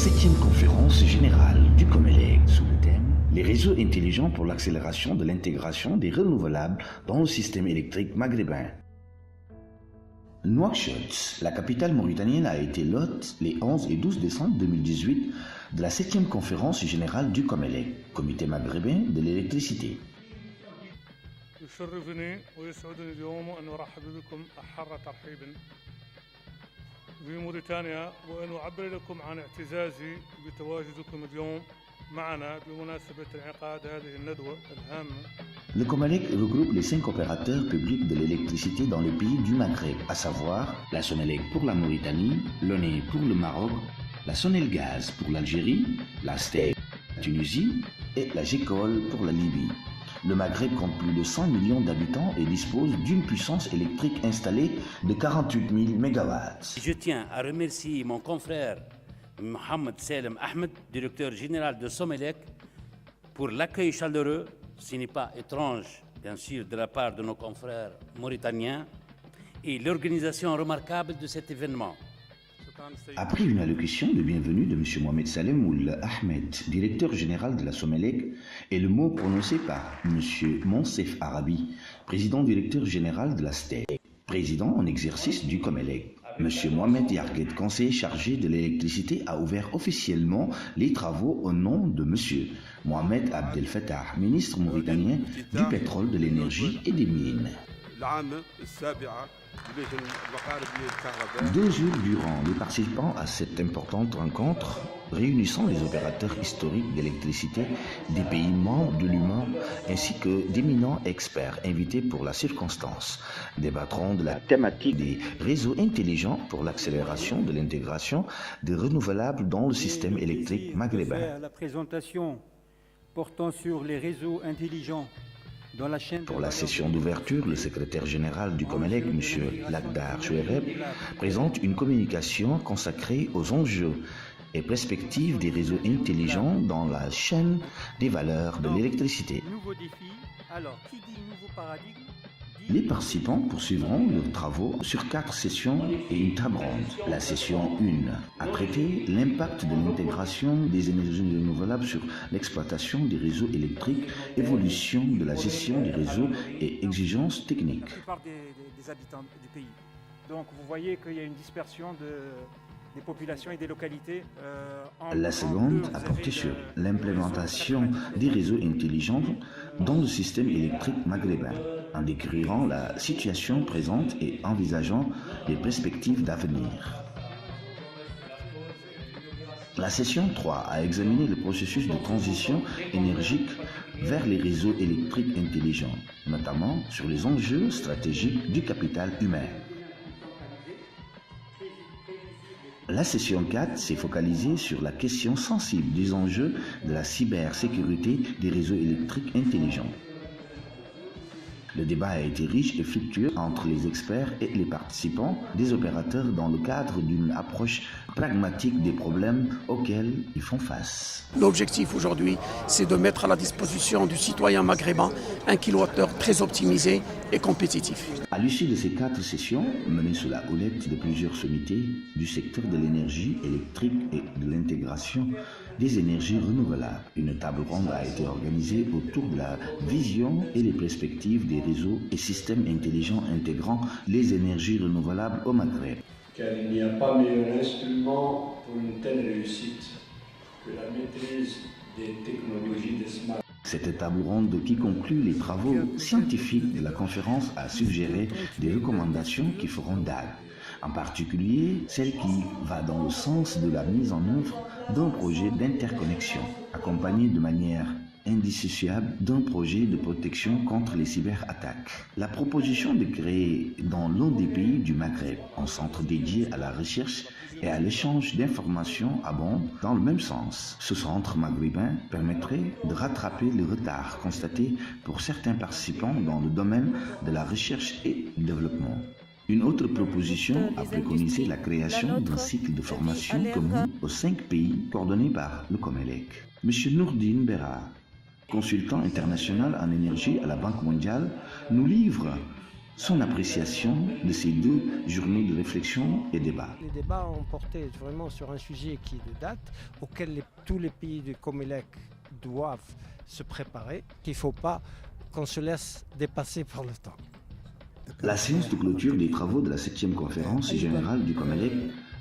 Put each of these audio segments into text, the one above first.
7e conférence générale du COMELEC sous le thème « Les réseaux intelligents pour l'accélération de l'intégration des renouvelables dans le système électrique maghrébin ». Nouakchott, la capitale mauritanienne, a été l'hôte les 11 et 12 décembre 2018 de la 7e conférence générale du COMELEC, Comité maghrébin de l'électricité. يشرفني ويسعدني اليوم أن أرحب بكم أحر ترحيب بموريتانيا وأن أعبر لكم عن اعتزازي بتواجدكم اليوم معنا بمناسبة انعقاد هذه الندوة الهامة. Le COMELEC regroupe les 5 opérateurs publics de l'électricité dans les pays du Maghreb, à savoir la Sonelec pour la Mauritanie, l'ONE pour le Maroc, la Sonelgaz pour l'Algérie, la STEC pour la Tunisie et la GECOL pour la Libye. Le Maghreb compte plus de 100 millions d'habitants et dispose d'une puissance électrique installée de 48 000 MW. Je tiens à remercier mon confrère Mohamed Salem Ahmed, directeur général de Somelec, pour l'accueil chaleureux, ce n'est pas étrange, bien sûr, de la part de nos confrères mauritaniens, et l'organisation remarquable de cet événement. Après une allocution de bienvenue de M. Mohamed Salem Ould Ahmed, directeur général de la Somelec, et le mot prononcé par M. Monsef Arabi, président directeur général de la STEC, président en exercice du COMELEC, M. Mohamed Yargued, conseiller chargé de l'électricité, a ouvert officiellement les travaux au nom de M. Mohamed Abdel Fattah, ministre mauritanien du pétrole, de l'énergie et des mines. 2 jours durant, les participants à cette importante rencontre, réunissant les opérateurs historiques d'électricité des pays membres de l'UMA ainsi que d'éminents experts invités pour la circonstance, débattront de la thématique des réseaux intelligents pour l'accélération de l'intégration des renouvelables dans le système électrique maghrébin. La présentation portant sur les réseaux intelligents. Pour la session d'ouverture, le secrétaire général du COMELEC, M. Lakhdar Chouereb, présente une communication consacrée aux enjeux et perspectives des réseaux intelligents dans la chaîne des valeurs de l'électricité. Les participants poursuivront leurs travaux sur 4 sessions et une table ronde. La session 1 a traité l'impact de l'intégration des énergies renouvelables sur l'exploitation des réseaux électriques, évolution de la gestion des réseaux et exigences techniques. La plupart des habitants du pays. Donc vous voyez qu'il y a une dispersion des populations et des localités. La seconde a porté sur l'implémentation des réseaux intelligents dans le système électrique maghrébin, en décrivant la situation présente et envisageant les perspectives d'avenir. La session 3 a examiné le processus de transition énergique vers les réseaux électriques intelligents, notamment sur les enjeux stratégiques du capital humain. La session 4 s'est focalisée sur la question sensible des enjeux de la cybersécurité des réseaux électriques intelligents. Le débat a été riche et fructueux entre les experts et les participants des opérateurs dans le cadre d'une approche pragmatique des problèmes auxquels ils font face. L'objectif aujourd'hui, c'est de mettre à la disposition du citoyen maghrébin un kilowattheure très optimisé et compétitif. À l'issue de ces 4 sessions, menées sous la houlette de plusieurs sommités du secteur de l'énergie électrique et de l'intégration des énergies renouvelables, une table ronde a été organisée autour de la vision et les perspectives des réseaux et systèmes intelligents intégrant les énergies renouvelables au Maghreb. Car il n'y a pas meilleur instrument pour une telle réussite que la maîtrise des technologies de smart. Cette table ronde qui conclut les travaux scientifiques de la conférence a suggéré des recommandations qui feront dalle, en particulier celle qui va dans le sens de la mise en œuvre d'un projet d'interconnexion, accompagné de manière indissociable d'un projet de protection contre les cyberattaques. La proposition de créer dans l'un des pays du Maghreb un centre dédié à la recherche et à l'échange d'informations abonde dans le même sens. Ce centre maghrébin permettrait de rattraper le retard constaté pour certains participants dans le domaine de la recherche et du développement. Une autre proposition a préconisé la création d'un cycle de formation commun aux 5 pays coordonné par le COMELEC. M. Nourdine Berra, consultant international en énergie à la Banque mondiale, nous livre son appréciation de ces 2 journées de réflexion et débat. Les débats ont porté vraiment sur un sujet qui est de date, auquel tous les pays du Comelec doivent se préparer. Il ne faut pas qu'on se laisse dépasser par le temps. La séance de clôture des travaux de la 7e conférence générale du Comelec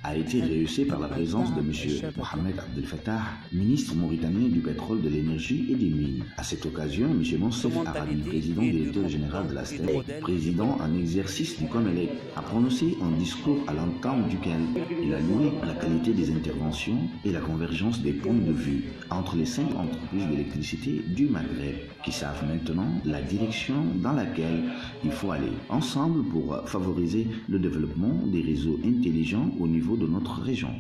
a été réussie par la présence de M. Mohamed Abdel Fattah, ministre mauritanien du pétrole, de l'énergie et des mines. À cette occasion, M. Monsef Arabi, président directeur général de la STEC, président en exercice du Comelec, a prononcé un discours à l'entame duquel il a loué la qualité des interventions et la convergence des points de vue entre les 5 entreprises d'électricité du Maghreb, qui savent maintenant la direction dans laquelle il faut aller ensemble pour favoriser le développement des réseaux intelligents au niveau de notre région.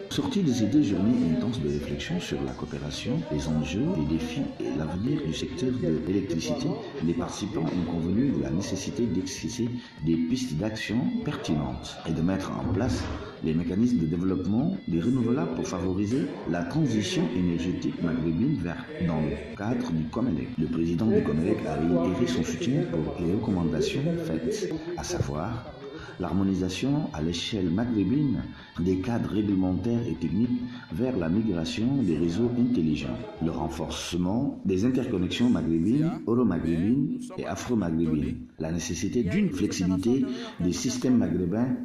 Sortie de ces 2 journées intenses de réflexion sur la coopération, les enjeux, les défis et l'avenir du secteur de l'électricité, les participants ont convenu de la nécessité d'exercer des pistes d'action pertinentes et de mettre en place les mécanismes de développement des renouvelables pour favoriser la transition énergétique maghrébine verte dans le cadre du Comelec. Le président du Comelec a réitéré son soutien pour les recommandations faites, à savoir l'harmonisation à l'échelle maghrébine des cadres réglementaires et techniques vers la migration des réseaux intelligents, le renforcement des interconnexions maghrébines, euro-maghrébines et afro-maghrébines, la nécessité d'une flexibilité des systèmes maghrébins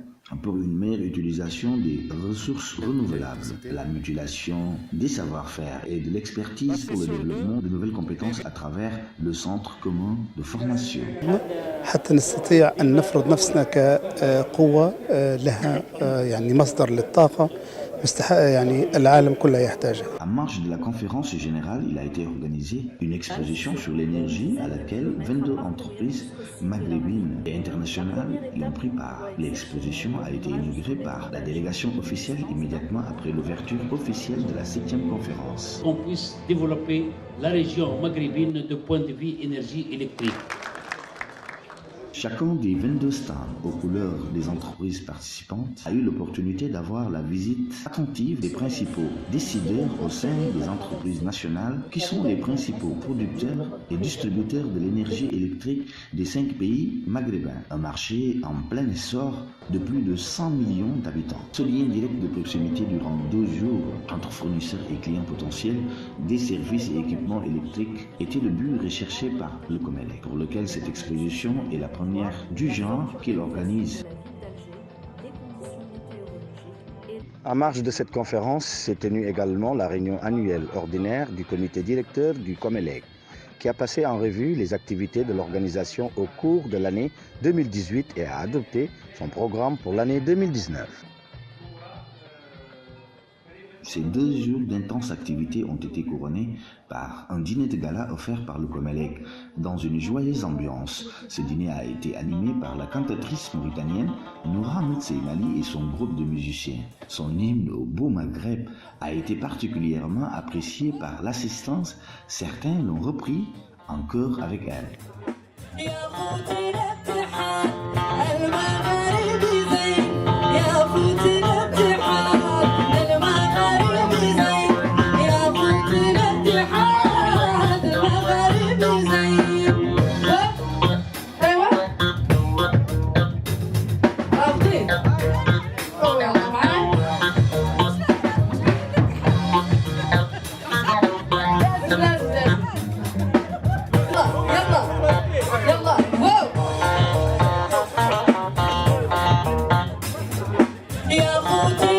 pour une meilleure utilisation des ressources renouvelables, la mutualisation des savoir-faire et de l'expertise pour le développement de nouvelles compétences à travers le centre commun de formation. حتى نستطيع أن نفرض نفسنا كقوة لها يعني مصدر للطاقة يعني العالم كله يحتاجها. En marge de la conférence générale, il a été organisé une exposition sur l'énergie à laquelle 22 entreprises maghrébines et internationales y ont pris part. L'exposition a été inaugurée par la délégation officielle immédiatement après l'ouverture officielle de la 7e conférence. On puisse développer la région maghrébine de point de vue énergie électrique. Chacun des 22 stands aux couleurs des entreprises participantes a eu l'opportunité d'avoir la visite attentive des principaux décideurs au sein des entreprises nationales qui sont les principaux producteurs et distributeurs de l'énergie électrique des 5 pays maghrébins, un marché en plein essor de plus de 100 millions d'habitants. Ce lien direct de proximité durant 2 jours entre fournisseurs et clients potentiels des services et équipements électriques était le but recherché par le Comelec, pour lequel cette exposition est la première du genre qu'il organise. En marge de cette conférence s'est tenue également la réunion annuelle ordinaire du comité directeur du Comelec, qui a passé en revue les activités de l'organisation au cours de l'année 2018 et a adopté son programme pour l'année 2019. Ces 2 jours d'intenses activités ont été couronnés par un dîner de gala offert par le Comelec dans une joyeuse ambiance. Ce dîner a été animé par la cantatrice mauritanienne Noura Metseinali et son groupe de musiciens. Son hymne au beau Maghreb a été particulièrement apprécié par l'assistance. Certains l'ont repris en chœur avec elle. يا خوتي